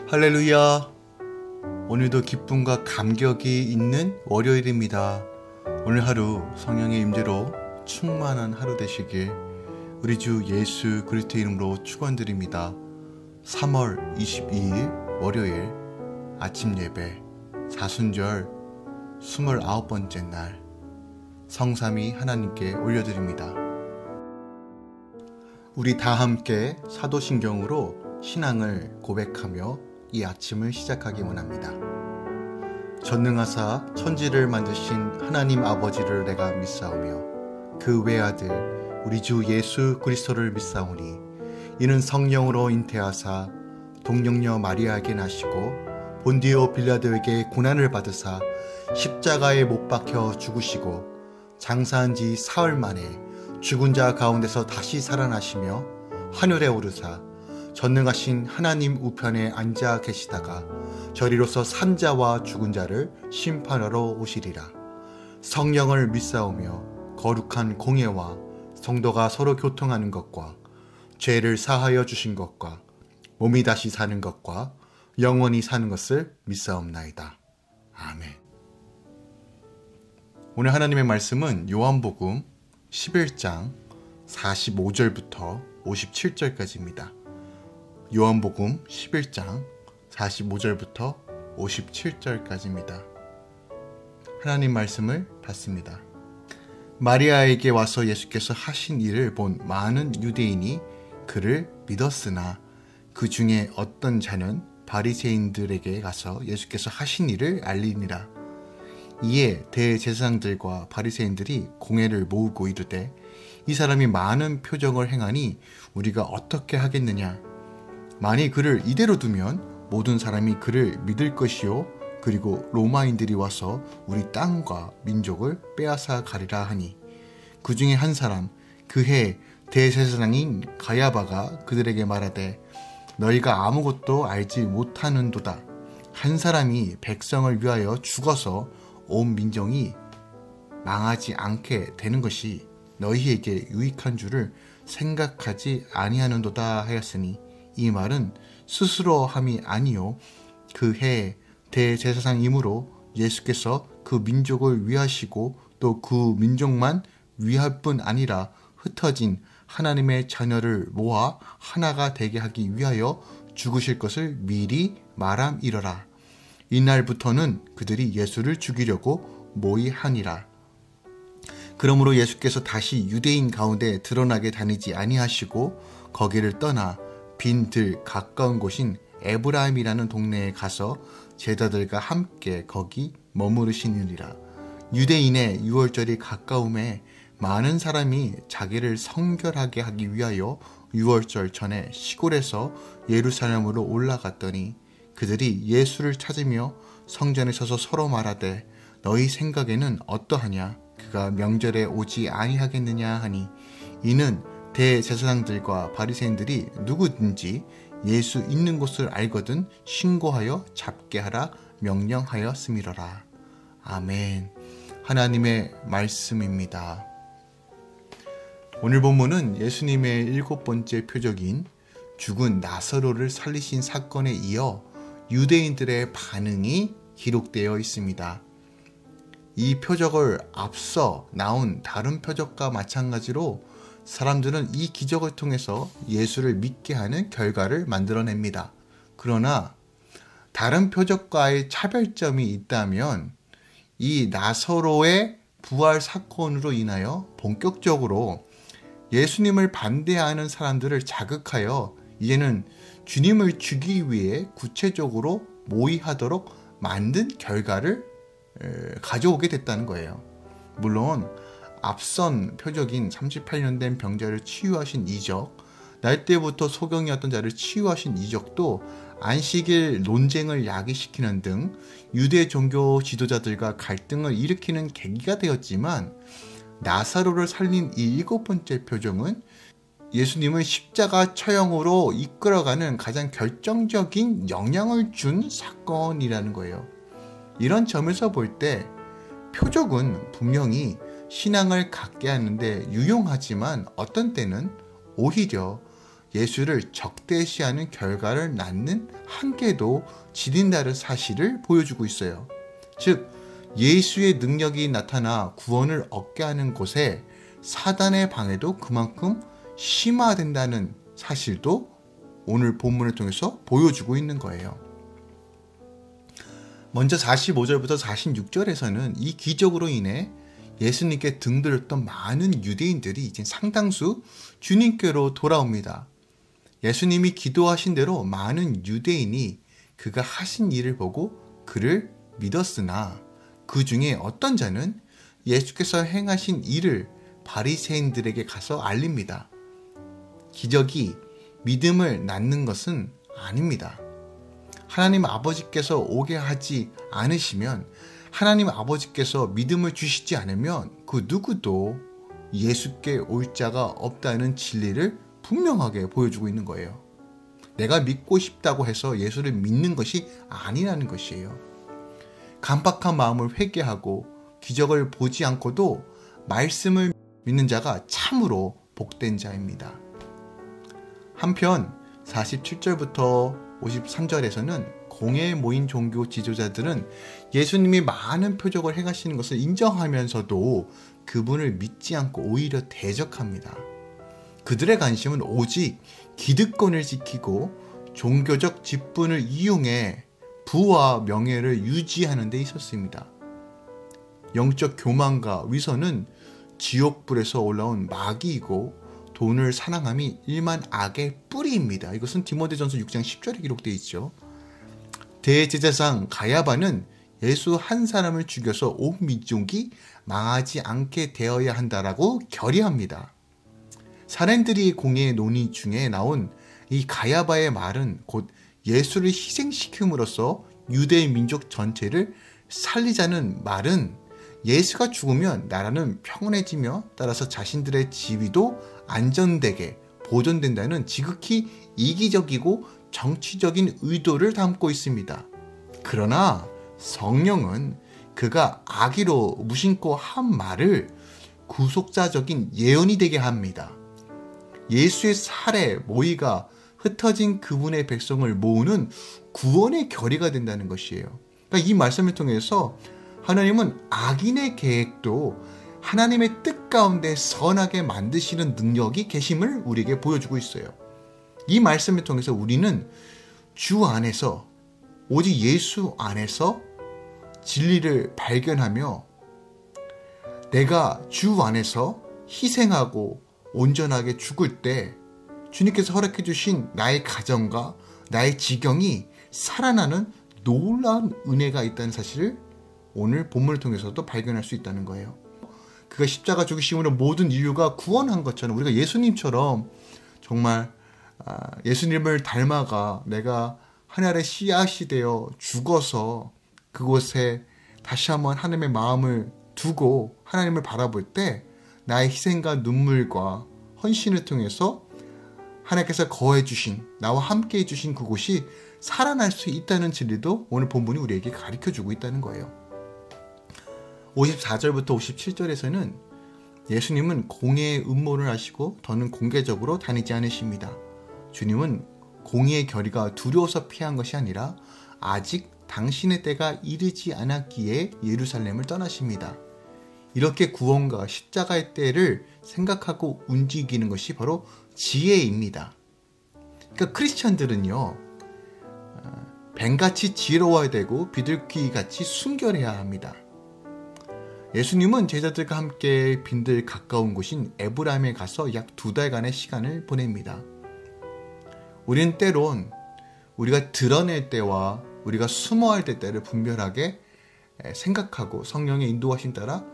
할렐루야. 오늘도 기쁨과 감격이 있는 월요일입니다. 오늘 하루 성령의 임재로 충만한 하루 되시길 우리 주 예수 그리스도의 이름으로 축원드립니다. 3월 22일 월요일 아침 예배 사순절 29번째 날 성삼위 하나님께 올려드립니다. 우리 다 함께 사도신경으로 신앙을 고백하며 이 아침을 시작하기 원합니다. 전능하사 천지를 만드신 하나님 아버지를 내가 믿사오며 그 외아들 우리 주 예수 그리스도를 믿사오니 이는 성령으로 잉태하사 동정녀 마리아에게 나시고 본디오 빌라도에게 고난을 받으사 십자가에 못 박혀 죽으시고 장사한 지 사흘 만에 죽은 자 가운데서 다시 살아나시며 하늘에 오르사 전능하신 하나님 우편에 앉아 계시다가 저리로서 산자와 죽은 자를 심판하러 오시리라. 성령을 믿사오며 거룩한 공예와 성도가 서로 교통하는 것과 죄를 사하여 주신 것과 몸이 다시 사는 것과 영원히 사는 것을 믿사옵나이다. 아멘. 오늘 하나님의 말씀은 요한복음 11장 45절부터 57절까지입니다. 요한복음 11장 45절부터 57절까지입니다. 하나님 말씀을 받습니다. 마리아에게 와서 예수께서 하신 일을 본 많은 유대인이 그를 믿었으나 그 중에 어떤 자는 바리새인들에게 가서 예수께서 하신 일을 알리니라. 이에 대제사장들과 바리새인들이 공회를 모으고 이르되 이 사람이 많은 표적을 행하니 우리가 어떻게 하겠느냐. 만일 그를 이대로 두면 모든 사람이 그를 믿을 것이요 그리고 로마인들이 와서 우리 땅과 민족을 빼앗아 가리라 하니 그 중에 한 사람 그해 대제사장인 가야바가 그들에게 말하되 너희가 아무것도 알지 못하는도다. 한 사람이 백성을 위하여 죽어서 온 민족이 망하지 않게 되는 것이 너희에게 유익한 줄을 생각하지 아니하는도다 하였으니 이 말은 스스로 함이 아니요 그해 대제사장이므로 예수께서 그 민족을 위하시고 또 그 민족만 위할 뿐 아니라 흩어진 하나님의 자녀를 모아 하나가 되게 하기 위하여 죽으실 것을 미리 말함이러라. 이날부터는 그들이 예수를 죽이려고 모의하니라. 그러므로 예수께서 다시 유대인 가운데 드러나게 다니지 아니하시고 거기를 떠나 빈 들 가까운 곳인 에브라임이라는 동네에 가서 제자들과 함께 거기 머무르시느니라. 유대인의 유월절이 가까움에 많은 사람이 자기를 성결하게 하기 위하여 유월절 전에 시골에서 예루살렘으로 올라갔더니 그들이 예수를 찾으며 성전에 서서 서로 말하되 너희 생각에는 어떠하냐. 그가 명절에 오지 아니하겠느냐 하니 이는 대제사장들과 바리새인들이 누구든지 예수 있는 곳을 알거든 신고하여 잡게 하라 명령하였음이러라. 아멘. 하나님의 말씀입니다. 오늘 본문은 예수님의 7번째 표적인 죽은 나사로를 살리신 사건에 이어 유대인들의 반응이 기록되어 있습니다. 이 표적을 앞서 나온 다른 표적과 마찬가지로 사람들은 이 기적을 통해서 예수를 믿게 하는 결과를 만들어냅니다. 그러나 다른 표적과의 차별점이 있다면 이 나사로의 부활 사건으로 인하여 본격적으로 예수님을 반대하는 사람들을 자극하여 이제는 주님을 죽이기 위해 구체적으로 모의하도록 만든 결과를 가져오게 됐다는 거예요. 물론 앞선 표적인 38년 된 병자를 치유하신 이적, 날 때부터 소경이었던 자를 치유하신 이적도 안식일 논쟁을 야기시키는 등 유대 종교 지도자들과 갈등을 일으키는 계기가 되었지만 나사로를 살린 이 7번째 표적은 예수님을 십자가 처형으로 이끌어가는 가장 결정적인 영향을 준 사건이라는 거예요. 이런 점에서 볼 때 표적은 분명히 신앙을 갖게 하는데 유용하지만 어떤 때는 오히려 예수를 적대시하는 결과를 낳는 한계도 지닌다는 사실을 보여주고 있어요. 즉 예수의 능력이 나타나 구원을 얻게 하는 곳에 사단의 방해도 그만큼 심화된다는 사실도 오늘 본문을 통해서 보여주고 있는 거예요. 먼저 45절부터 46절에서는 이 기적으로 인해 예수님께 등들었던 많은 유대인들이 이제 상당수 주님께로 돌아옵니다. 예수님이 기도하신 대로 많은 유대인이 그가 하신 일을 보고 그를 믿었으나 그 중에 어떤 자는 예수께서 행하신 일을 바리새인들에게 가서 알립니다. 기적이 믿음을 낳는 것은 아닙니다. 하나님 아버지께서 오게 하지 않으시면, 하나님 아버지께서 믿음을 주시지 않으면 그 누구도 예수께 올 자가 없다는 진리를 분명하게 보여주고 있는 거예요. 내가 믿고 싶다고 해서 예수를 믿는 것이 아니라는 것이에요. 간박한 마음을 회개하고 기적을 보지 않고도 말씀을 믿는 자가 참으로 복된 자입니다. 한편 47절부터 53절에서는 공회에 모인 종교 지도자들은 예수님이 많은 표적을 행하시는 것을 인정하면서도 그분을 믿지 않고 오히려 대적합니다. 그들의 관심은 오직 기득권을 지키고 종교적 직분을 이용해 부와 명예를 유지하는 데 있었습니다. 영적 교만과 위선은 지옥불에서 올라온 마귀이고 돈을 사랑함이 일만 악의 뿌리입니다. 이것은 디모데전서 6장 10절에 기록되어 있죠. 대제사장 가야바는 예수 한 사람을 죽여서 온 민족이 망하지 않게 되어야 한다라고 결의합니다. 사람들이 공회의 논의 중에 나온 이 가야바의 말은 곧 예수를 희생시킴으로써 유대 민족 전체를 살리자는 말은 예수가 죽으면 나라는 평온해지며 따라서 자신들의 지위도 안전되게 보존된다는 지극히 이기적이고 정치적인 의도를 담고 있습니다. 그러나 성령은 그가 악의로 무심코 한 말을 구속사적인 예언이 되게 합니다. 예수의 살해, 모의가 흩어진 그분의 백성을 모으는 구원의 결의가 된다는 것이에요. 그러니까 이 말씀을 통해서 하나님은 악인의 계획도 하나님의 뜻 가운데 선하게 만드시는 능력이 계심을 우리에게 보여주고 있어요. 이 말씀을 통해서 우리는 주 안에서, 오직 예수 안에서 진리를 발견하며 내가 주 안에서 희생하고 온전하게 죽을 때 주님께서 허락해 주신 나의 가정과 나의 지경이 살아나는 놀라운 은혜가 있다는 사실을 오늘 본문을 통해서도 발견할 수 있다는 거예요. 그가 십자가 죽으심으로 모든 인류가 구원한 것처럼 우리가 예수님처럼 정말 예수님을 닮아가 내가 하늘의 씨앗이 되어 죽어서 그곳에 다시 한번 하나님의 마음을 두고 하나님을 바라볼 때 나의 희생과 눈물과 헌신을 통해서 하나님께서 거해 주신, 나와 함께 해주신 그곳이 살아날 수 있다는 진리도 오늘 본문이 우리에게 가르쳐주고 있다는 거예요. 54절부터 57절에서는 예수님은 공의의 음모를 하시고 더는 공개적으로 다니지 않으십니다. 주님은 공의의 결의가 두려워서 피한 것이 아니라 아직 당신의 때가 이르지 않았기에 예루살렘을 떠나십니다. 이렇게 구원과 십자가의 때를 생각하고 움직이는 것이 바로 지혜입니다. 그러니까 크리스천들은요, 뱀같이 지혜로워야 되고 비둘기같이 순결해야 합니다. 예수님은 제자들과 함께 빈들 가까운 곳인 에브라임에 가서 약 2달간의 시간을 보냅니다. 우리는 때론 우리가 드러낼 때와 우리가 숨어야 될 때를 분별하게 생각하고 성령의 인도하심 따라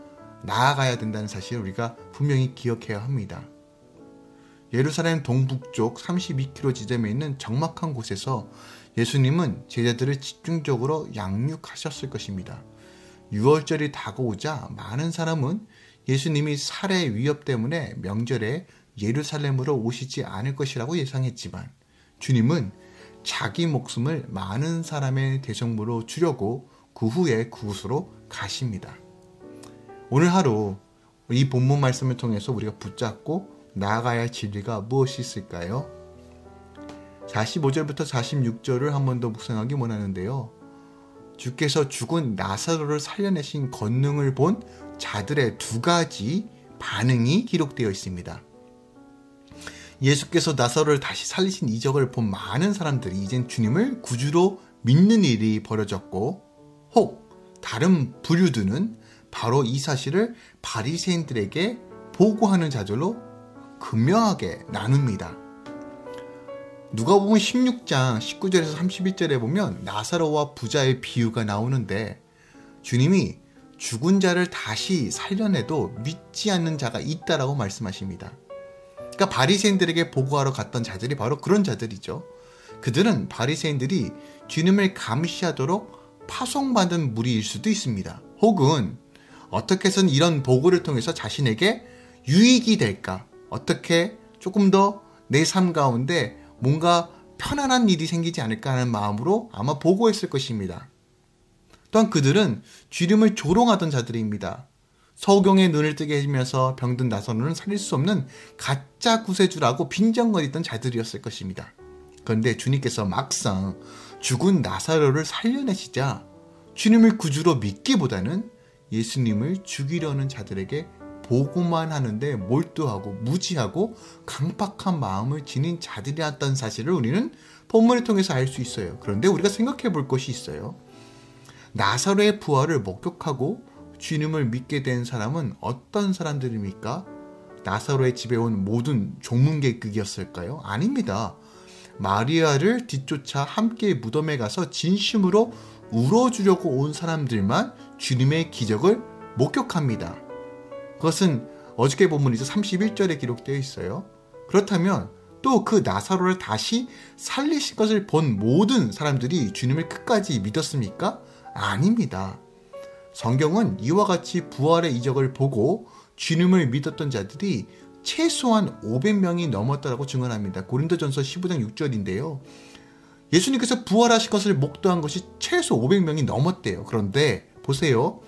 나아가야 된다는 사실을 우리가 분명히 기억해야 합니다. 예루살렘 동북쪽 32km 지점에 있는 적막한 곳에서 예수님은 제자들을 집중적으로 양육하셨을 것입니다. 6월절이 다가오자 많은 사람은 예수님이 살해 위협 때문에 명절에 예루살렘으로 오시지 않을 것이라고 예상했지만 주님은 자기 목숨을 많은 사람의 대성물로 주려고 그 후에 그곳으로 가십니다. 오늘 하루 이 본문 말씀을 통해서 우리가 붙잡고 나아가야 할 진리가 무엇이 있을까요? 45절부터 46절을 한 번 더 묵상하기 원하는데요. 주께서 죽은 나사로를 살려내신 권능을 본 자들의 두 가지 반응이 기록되어 있습니다. 예수께서 나사로를 다시 살리신 이적을 본 많은 사람들이 이젠 주님을 구주로 믿는 일이 벌어졌고, 혹 다른 부류들은 바로 이 사실을 바리새인들에게 보고하는 자들로 극명하게 나눕니다. 누가복음 16장 19절에서 31절에 보면 나사로와 부자의 비유가 나오는데, 주님이 죽은 자를 다시 살려내도 믿지 않는 자가 있다라고 말씀하십니다. 그러니까 바리새인들에게 보고하러 갔던 자들이 바로 그런 자들이죠. 그들은 바리새인들이 주님을 감시하도록 파송받은 무리일 수도 있습니다. 혹은 어떻게 해서는 이런 보고를 통해서 자신에게 유익이 될까, 어떻게 조금 더 내 삶 가운데 뭔가 편안한 일이 생기지 않을까 하는 마음으로 아마 보고했을 것입니다. 또한 그들은 주님을 조롱하던 자들입니다. 서경의 눈을 뜨게 해주면서 병든 나사로는 살릴 수 없는 가짜 구세주라고 빈정거리던 자들이었을 것입니다. 그런데 주님께서 막상 죽은 나사로를 살려내시자 주님을 구주로 믿기보다는 예수님을 죽이려는 자들에게 보고만 하는데 몰두하고 무지하고 강팍한 마음을 지닌 자들이었다는 사실을 우리는 본문을 통해서 알 수 있어요. 그런데 우리가 생각해 볼 것이 있어요. 나사로의 부활을 목격하고 주님을 믿게 된 사람은 어떤 사람들입니까? 나사로의 집에 온 모든 종문객이었을까요? 아닙니다. 마리아를 뒤쫓아 함께 무덤에 가서 진심으로 울어주려고 온 사람들만 주님의 기적을 목격합니다. 그것은 어저께 본문이죠. 31절에 기록되어 있어요. 그렇다면 또 그 나사로를 다시 살리신 것을 본 모든 사람들이 주님을 끝까지 믿었습니까? 아닙니다. 성경은 이와 같이 부활의 이적을 보고 주님을 믿었던 자들이 최소한 500명이 넘었다고 증언합니다. 고린도전서 15장 6절인데요. 예수님께서 부활하신 것을 목도한 것이 최소 500명이 넘었대요. 그런데 보세요.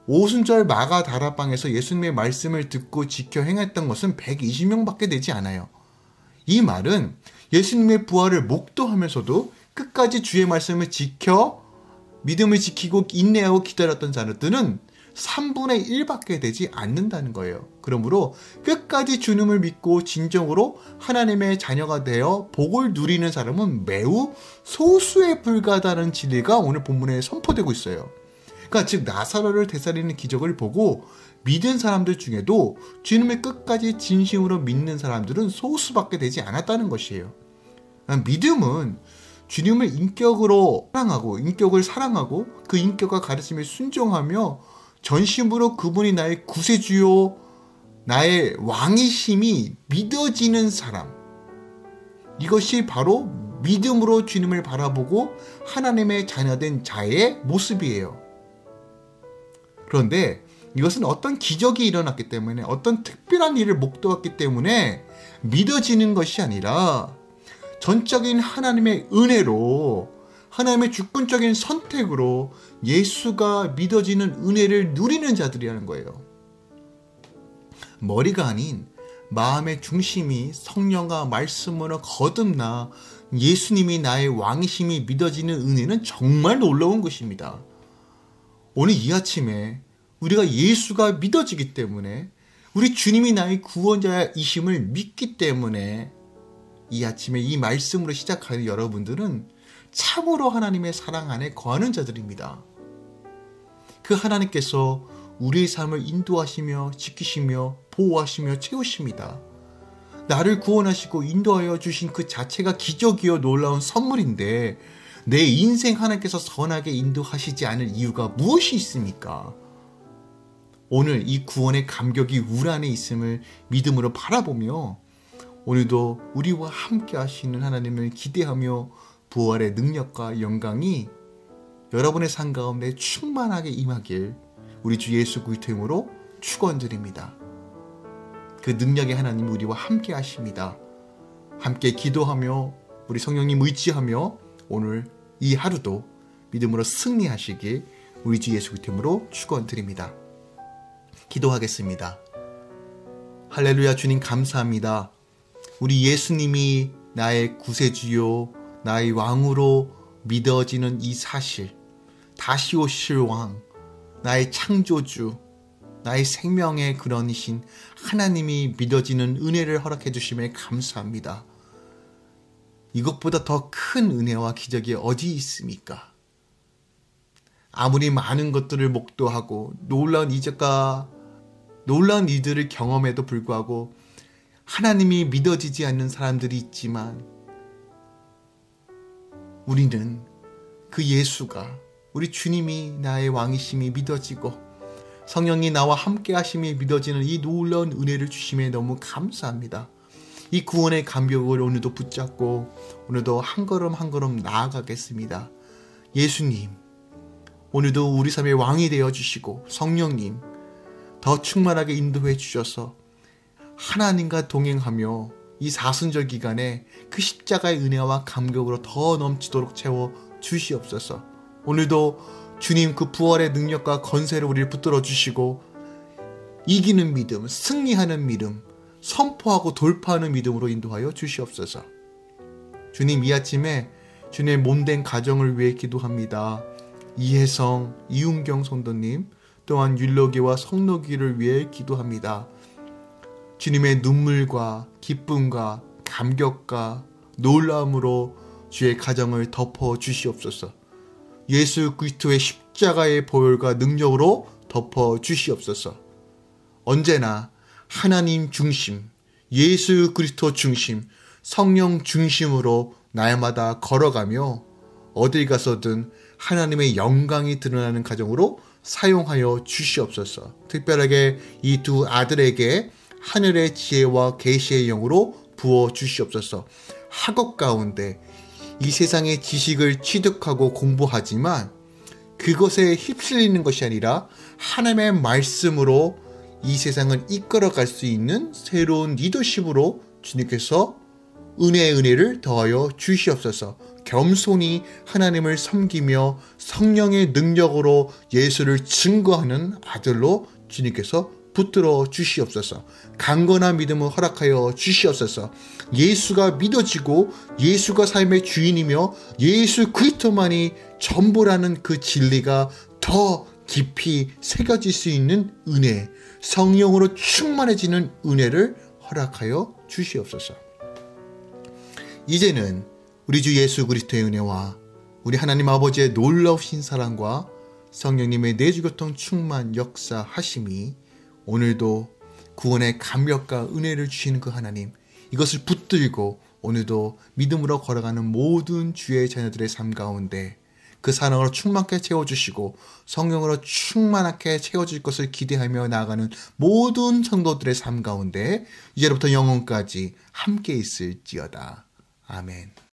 오순절 마가 다락방에서 예수님의 말씀을 듣고 지켜 행했던 것은 120명밖에 되지 않아요. 이 말은 예수님의 부활을 목도하면서도 끝까지 주의 말씀을 지켜 믿음을 지키고 인내하고 기다렸던 자들은 3분의 1밖에 되지 않는다는 거예요. 그러므로 끝까지 주님을 믿고 진정으로 하나님의 자녀가 되어 복을 누리는 사람은 매우 소수에 불과하다는 진리가 오늘 본문에 선포되고 있어요. 그러니까 즉 나사로를 되살리는 기적을 보고 믿은 사람들 중에도 주님을 끝까지 진심으로 믿는 사람들은 소수밖에 되지 않았다는 것이에요. 믿음은 주님을 인격으로 사랑하고 인격을 사랑하고 그 인격과 가르침에 순종하며 전심으로 그분이 나의 구세주요 나의 왕이심이 믿어지는 사람, 이것이 바로 믿음으로 주님을 바라보고 하나님의 자녀된 자의 모습이에요. 그런데 이것은 어떤 기적이 일어났기 때문에, 어떤 특별한 일을 목도했기 때문에 믿어지는 것이 아니라 전적인 하나님의 은혜로, 하나님의 주권적인 선택으로 예수가 믿어지는 은혜를 누리는 자들이라는 거예요. 머리가 아닌 마음의 중심이 성령과 말씀으로 거듭나 예수님이 나의 왕이심이 믿어지는 은혜는 정말 놀라운 것입니다. 오늘 이 아침에 우리가 예수가 믿어지기 때문에, 우리 주님이 나의 구원자이심을 믿기 때문에 이 아침에 이 말씀으로 시작하는 여러분들은 참으로 하나님의 사랑 안에 거하는 자들입니다. 그 하나님께서 우리의 삶을 인도하시며 지키시며 보호하시며 채우십니다. 나를 구원하시고 인도하여 주신 그 자체가 기적이요 놀라운 선물인데 내 인생 하나님께서 선하게 인도하시지 않을 이유가 무엇이 있습니까? 오늘 이 구원의 감격이 우리 안에 있음을 믿음으로 바라보며 오늘도 우리와 함께 하시는 하나님을 기대하며 부활의 능력과 영광이 여러분의 삶 가운데 충만하게 임하길 우리 주 예수 그리스도의 이름으로 축원드립니다. 그 능력의 하나님이 우리와 함께 하십니다. 함께 기도하며 우리 성령님 의지하며 오늘 이 하루도 믿음으로 승리하시길 우리 주 예수 그리스도의 이름으로 축원드립니다. 기도하겠습니다. 할렐루야. 주님 감사합니다. 우리 예수님이 나의 구세주요 나의 왕으로 믿어지는 이 사실, 다시 오실 왕, 나의 창조주, 나의 생명의 근원이신 하나님이 믿어지는 은혜를 허락해 주심에 감사합니다. 이것보다 더 큰 은혜와 기적이 어디 있습니까? 아무리 많은 것들을 목도하고 놀라운 이적과 놀라운 일들을 경험해도 불구하고 하나님이 믿어지지 않는 사람들이 있지만 우리는 그 예수가, 우리 주님이 나의 왕이심이 믿어지고 성령이 나와 함께 하심이 믿어지는 이 놀라운 은혜를 주심에 너무 감사합니다. 이 구원의 감격을 오늘도 붙잡고 오늘도 한 걸음 한 걸음 나아가겠습니다. 예수님, 오늘도 우리 삶의 왕이 되어주시고 성령님 더 충만하게 인도해 주셔서 하나님과 동행하며 이 사순절 기간에 그 십자가의 은혜와 감격으로 더 넘치도록 채워 주시옵소서. 오늘도 주님 그 부활의 능력과 건세를 우리를 붙들어 주시고 이기는 믿음, 승리하는 믿음, 선포하고 돌파하는 믿음으로 인도하여 주시옵소서. 주님, 이 아침에 주님의 몸된 가정을 위해 기도합니다. 이혜성, 이윤경 성도님, 또한 율로기와 성로기를 위해 기도합니다. 주님의 눈물과 기쁨과 감격과 놀라움으로 주의 가정을 덮어 주시옵소서. 예수 그리스도의 십자가의 보혈과 능력으로 덮어 주시옵소서. 언제나 하나님 중심, 예수 그리스도 중심, 성령 중심으로 날마다 걸어가며 어딜 가서든 하나님의 영광이 드러나는 가정으로 사용하여 주시옵소서. 특별하게 이 두 아들에게 하늘의 지혜와 계시의 영으로 부어 주시옵소서. 학업 가운데 이 세상의 지식을 취득하고 공부하지만 그것에 휩쓸리는 것이 아니라 하나님의 말씀으로 이 세상을 이끌어갈 수 있는 새로운 리더십으로 주님께서 은혜를 더하여 주시옵소서. 겸손히 하나님을 섬기며 성령의 능력으로 예수를 증거하는 아들로 주님께서 붙들어 주시옵소서. 강건한 믿음을 허락하여 주시옵소서. 예수가 믿어지고 예수가 삶의 주인이며 예수 그리스도만이 전부라는 그 진리가 더 깊이 새겨질 수 있는 은혜, 성령으로 충만해지는 은혜를 허락하여 주시옵소서. 이제는 우리 주 예수 그리스도의 은혜와 우리 하나님 아버지의 놀라우신 사랑과 성령님의 내주교통 충만 역사하심이 오늘도 구원의 감격과 은혜를 주시는 그 하나님, 이것을 붙들고 오늘도 믿음으로 걸어가는 모든 주의 자녀들의 삶 가운데 그 사랑으로 충만하게 채워주시고 성령으로 충만하게 채워질 것을 기대하며 나아가는 모든 성도들의 삶 가운데 이제로부터 영원까지 함께 있을지어다. 아멘.